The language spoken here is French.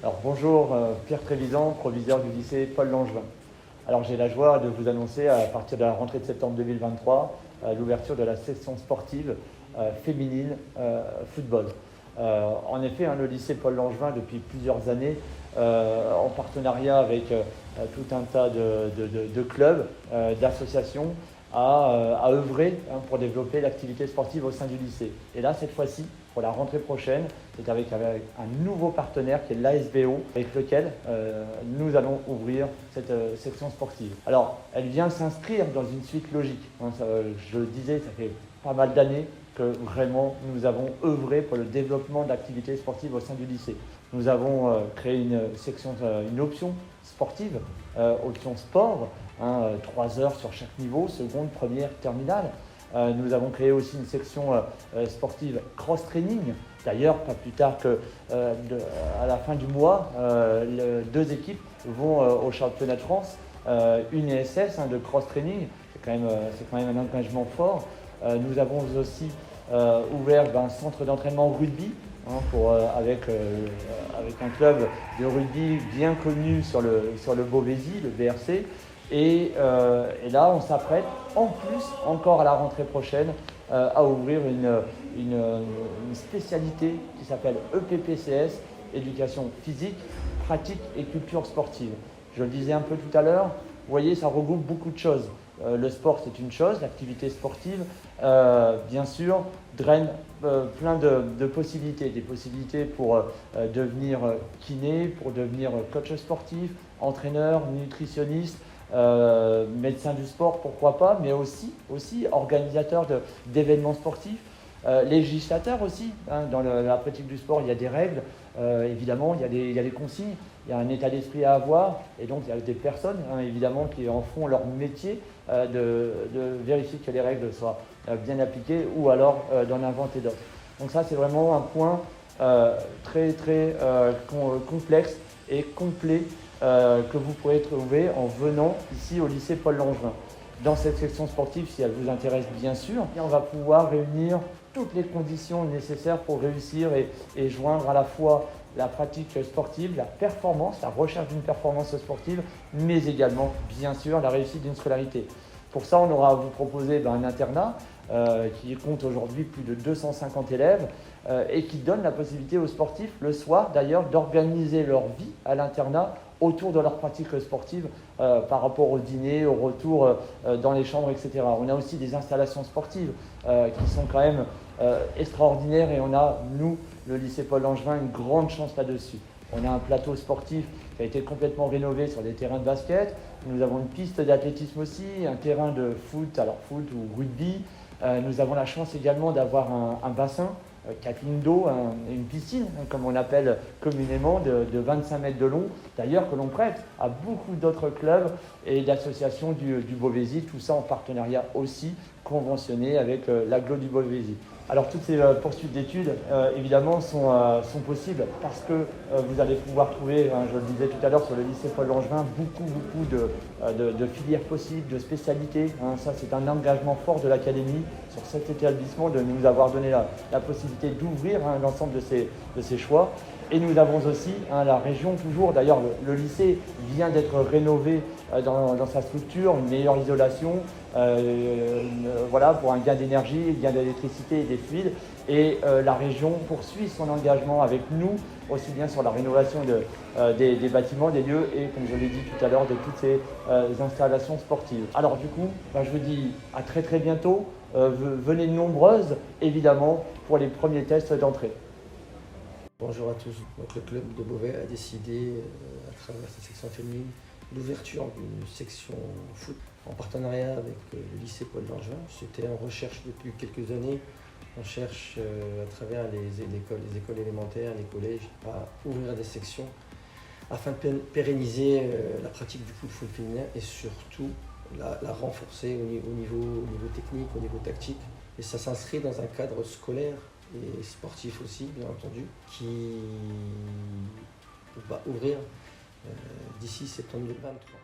Alors bonjour, Pierre Trévisan, proviseur du lycée Paul Langevin. Alors j'ai la joie de vous annoncer à partir de la rentrée de septembre 2023 l'ouverture de la section sportive féminine football. En effet, le lycée Paul Langevin depuis plusieurs années, en partenariat avec tout un tas de clubs, d'associations, à œuvrer pour développer l'activité sportive au sein du lycée. Et là, cette fois-ci, pour la rentrée prochaine, c'est avec un nouveau partenaire qui est l'ASBO, avec lequel nous allons ouvrir cette section sportive. Alors, elle vient s'inscrire dans une suite logique. Je le disais, ça fait pas mal d'années que vraiment nous avons œuvré pour le développement de l'activité sportive au sein du lycée. Nous avons créé une option sportive, option sport, 3 heures sur chaque niveau, seconde, première, terminale. Nous avons créé aussi une section sportive cross-training. D'ailleurs, pas plus tard qu'à la fin du mois, 2 équipes vont au championnat de France, une ESS de cross-training. C'est quand même un engagement fort. Nous avons aussi ouvert un centre d'entraînement rugby avec un club de rugby bien connu sur le Beauvaisis, le BRC. Et là, on s'apprête en plus, encore à la rentrée prochaine, à ouvrir une spécialité qui s'appelle EPPCS, éducation physique, pratique et culture sportive. Je le disais un peu tout à l'heure, vous voyez, ça regroupe beaucoup de choses. Le sport, c'est une chose, l'activité sportive, bien sûr, draine plein de possibilités. Des possibilités pour devenir kiné, pour devenir coach sportif, entraîneur, nutritionniste, médecin du sport, pourquoi pas, mais aussi organisateur d'événements sportifs, législateur aussi. Dans la pratique du sport, il y a des règles, évidemment, il y a des consignes, il y a un état d'esprit à avoir, et donc il y a des personnes, évidemment, qui en font leur métier de vérifier que les règles soient bien appliquées ou alors d'en inventer d'autres. Donc ça, c'est vraiment un point très complexe et complet que vous pourrez trouver en venant ici au lycée Paul Langevin. Dans cette section sportive, si elle vous intéresse bien sûr, on va pouvoir réunir toutes les conditions nécessaires pour réussir et joindre à la fois la pratique sportive, la performance, la recherche d'une performance sportive, mais également, bien sûr, la réussite d'une scolarité. Pour ça, on aura à vous proposer un internat qui compte aujourd'hui plus de 250 élèves et qui donne la possibilité aux sportifs, le soir d'ailleurs, d'organiser leur vie à l'internat autour de leur pratique sportive par rapport au dîner, au retour dans les chambres, etc. On a aussi des installations sportives qui sont quand même extraordinaires et on a, nous, le lycée Paul Langevin, une grande chance là-dessus. On a un plateau sportif qui a été complètement rénové sur des terrains de basket. Nous avons une piste d'athlétisme aussi, un terrain de foot, alors foot ou rugby. Nous avons la chance également d'avoir un bassin, 4 lignes d'eau, une piscine, comme on appelle communément, de 25 mètres de long, d'ailleurs que l'on prête à beaucoup d'autres clubs et d'associations du Beauvaisis, tout ça en partenariat aussi conventionné avec l'agglo du Beauvaisis. Alors toutes ces poursuites d'études, évidemment, sont possibles parce que vous allez pouvoir trouver, je le disais tout à l'heure, sur le lycée Paul Langevin, beaucoup de filières possibles, de spécialités. Ça, c'est un engagement fort de l'académie sur cet établissement de nous avoir donné la possibilité d'ouvrir l'ensemble de ces choix. Et nous avons aussi la région toujours, d'ailleurs le lycée vient d'être rénové dans sa structure, une meilleure isolation, pour un gain d'énergie, un gain d'électricité et des fluides. Et la région poursuit son engagement avec nous, aussi bien sur la rénovation des bâtiments, des lieux et, comme je l'ai dit tout à l'heure, de toutes ces installations sportives. Alors du coup, je vous dis à très bientôt. Venez nombreuses, évidemment, pour les premiers tests d'entrée. Bonjour à tous. Notre club de Beauvais a décidé, à travers sa section féminine, l'ouverture d'une section foot en partenariat avec le lycée Paul Langevin. C'était en recherche depuis quelques années. On cherche à travers les écoles élémentaires, les collèges, à ouvrir des sections afin de pérenniser la pratique du foot féminin et surtout la renforcer au niveau technique, au niveau tactique. Et ça s'inscrit dans un cadre scolaire et sportif aussi, bien entendu, qui va ouvrir d'ici septembre 2023.